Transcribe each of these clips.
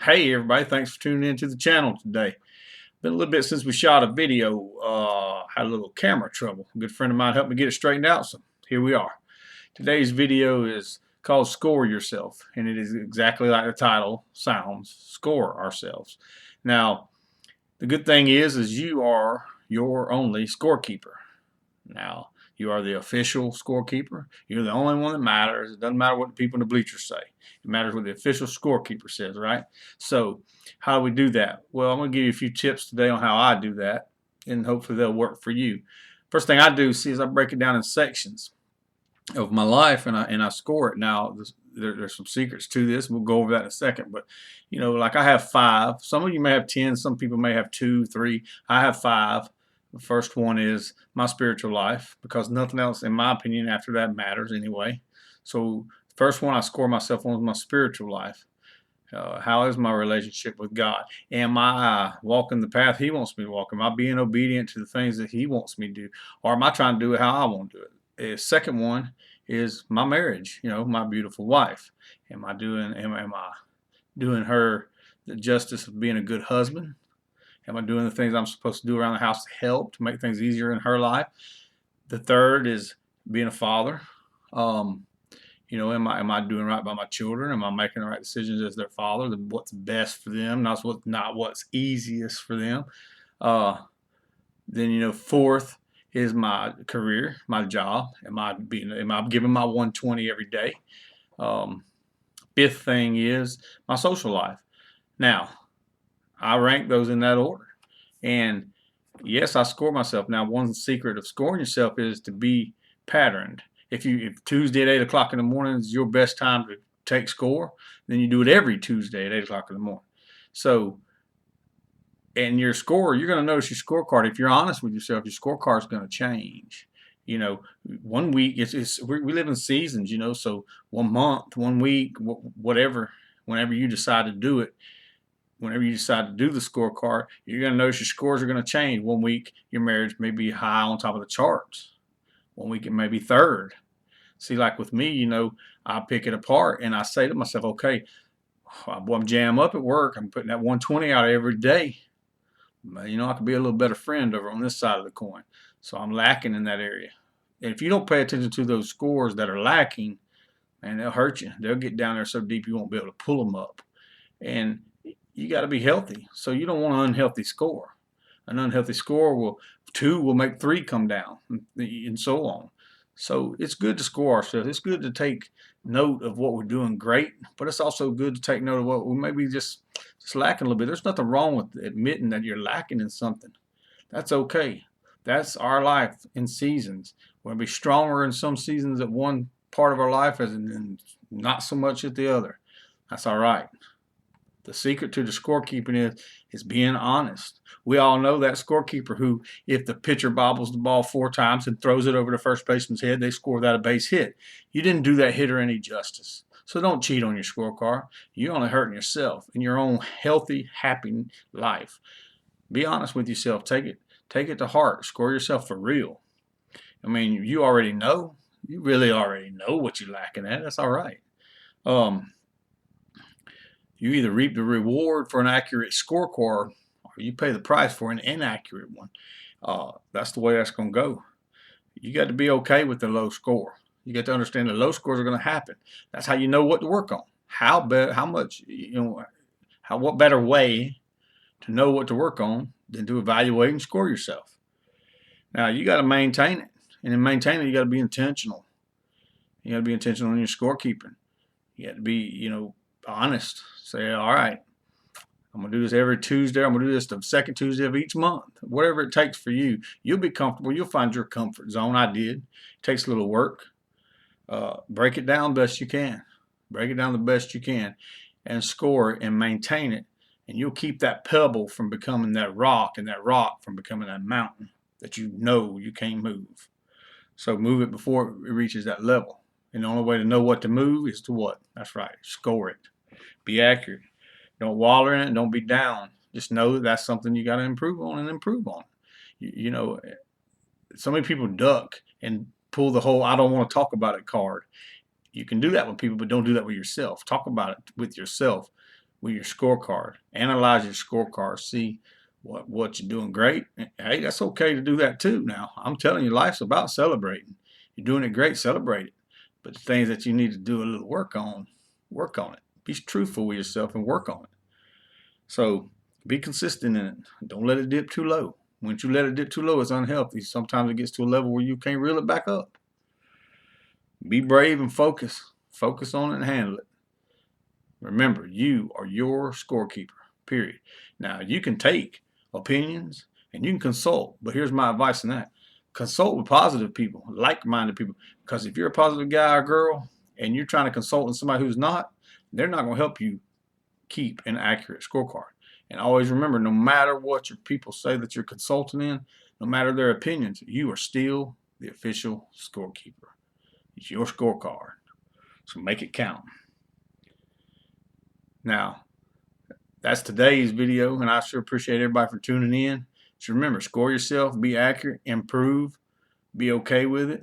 Hey everybody, thanks for tuning in to the channel today. Been a little bit since we shot a video. Had a little camera trouble. A good friend of mine helped me get it straightened out, so here we are. Today's video is called Score Yourself, and it is exactly like the title sounds, score ourselves. Now, the good thing is you are your only scorekeeper. Now, you are the official scorekeeper. You're the only one that matters. It doesn't matter what the people in the bleachers say. It matters what the official scorekeeper says, right? So, how do we do that? Well, I'm going to give you a few tips today on how I do that, and hopefully they'll work for you. First thing I do is I break it down in sections of my life, and I score it. Now, there's some secrets to this. We'll go over that in a second. But like I have 5. Some of you may have 10. Some people may have 2, 3. I have 5. The first one is my spiritual life, because nothing else, in my opinion, after that matters anyway. So the first one I score myself on is my spiritual life. How is my relationship with God? Am I walking the path He wants me to walk? Am I being obedient to the things that He wants me to do? Or am I trying to do it how I want to do it? The second one is my marriage, my beautiful wife. Am I doing her the justice of being a good husband? Am I doing the things I'm supposed to do around the house to help to make things easier in her life? The third is being a father. Um, am I doing right by my children? Am I making the right decisions as their father? What's best for them, not what's easiest for them. Uh, then fourth is my career, my job. Am I giving my 120 every day? Um, Fifth thing is my social life. Now, I rank those in that order. And yes, I score myself. Now, one secret of scoring yourself is to be patterned. If Tuesday at 8 o'clock in the morning is your best time to take score, then you do it every Tuesday at 8 o'clock in the morning. So, and your score, you're going to notice your scorecard. If you're honest with yourself, your scorecard is going to change. One week we live in seasons. So one month, one week, whatever, whenever you decide to do it, whenever you decide to do the scorecard, you're going to notice your scores are going to change. One week, your marriage may be high on top of the charts. One week, it may be third. See, like with me, I pick it apart and I say to myself, okay, I'm jam up at work. I'm putting that 120 out every day. I could be a little better friend over on this side of the coin. So I'm lacking in that area. And if you don't pay attention to those scores that are lacking, man, they'll hurt you. They'll get down there so deep you won't be able to pull them up. And you got to be healthy. So you don't want an unhealthy score. An unhealthy score will make 3 come down, and so on. So it's good to score ourselves. It's good to take note of what we're doing great, but it's also good to take note of what we maybe just lacking a little bit. There's nothing wrong with admitting that you're lacking in something. That's okay. That's our life in seasons. We'll be stronger in some seasons at one part of our life and not so much at the other. That's all right. The secret to the scorekeeping is being honest. We all know that scorekeeper who, if the pitcher bobbles the ball 4 times and throws it over the first baseman's head, they score that a base hit. You didn't do that hitter any justice. So don't cheat on your scorecard. You're only hurting yourself in your own healthy, happy life. Be honest with yourself. Take it to heart. Score yourself for real. I mean, you already know. You really already know what you're lacking at. That's all right. You either reap the reward for an accurate scorecard or you pay the price for an inaccurate one. That's the way that's going to go. You got to be okay with the low score. You got to understand the low scores are going to happen. That's how you know what to work on. How much, what better way to know what to work on than to evaluate and score yourself. Now, you got to maintain it. And in maintaining it, you got to be intentional. You got to be intentional in your scorekeeping. You got to be, honest. Say, all right, I'm going to do this every Tuesday. I'm going to do this the second Tuesday of each month. Whatever it takes for you. You'll be comfortable. You'll find your comfort zone. I did. It takes a little work. Break it down best you can. Break it down the best you can and score it and maintain it. And you'll keep that pebble from becoming that rock and that rock from becoming that mountain that you know you can't move. So move it before it reaches that level. And the only way to know what to move is to what? That's right. Score it. Be accurate. Don't waller in it. Don't be down. Just know that that's something you got to improve on and improve on. So many people duck and pull the whole "I don't want to talk about it" card. You can do that with people, but don't do that with yourself. Talk about it with yourself. with your scorecard. Analyze your scorecard. See what you're doing great. Hey, that's okay to do that too. Now, I'm telling you, life's about celebrating. You're doing it great, celebrate it. But the things that you need to do a little work on it. Be truthful with yourself and work on it. So be consistent in it. Don't let it dip too low. Once you let it dip too low, it's unhealthy. Sometimes it gets to a level where you can't reel it back up. Be brave and focus. Focus on it and handle it. Remember, you are your scorekeeper, period. Now, you can take opinions and you can consult, but here's my advice on that. Consult with positive people, like-minded people, because if you're a positive guy or girl and you're trying to consult with somebody who's not, they're not going to help you keep an accurate scorecard. And always remember, no matter what your people say that you're consulting in, no matter their opinions, you are still the official scorekeeper. It's your scorecard. So make it count. Now, that's today's video, and I sure appreciate everybody for tuning in. Just remember, score yourself, be accurate, improve, be okay with it,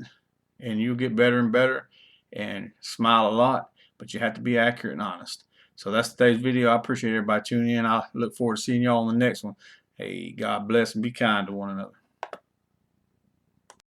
and you'll get better and better and smile a lot, but you have to be accurate and honest. So that's today's video. I appreciate everybody tuning in. I look forward to seeing y'all on the next one. Hey, God bless and be kind to one another.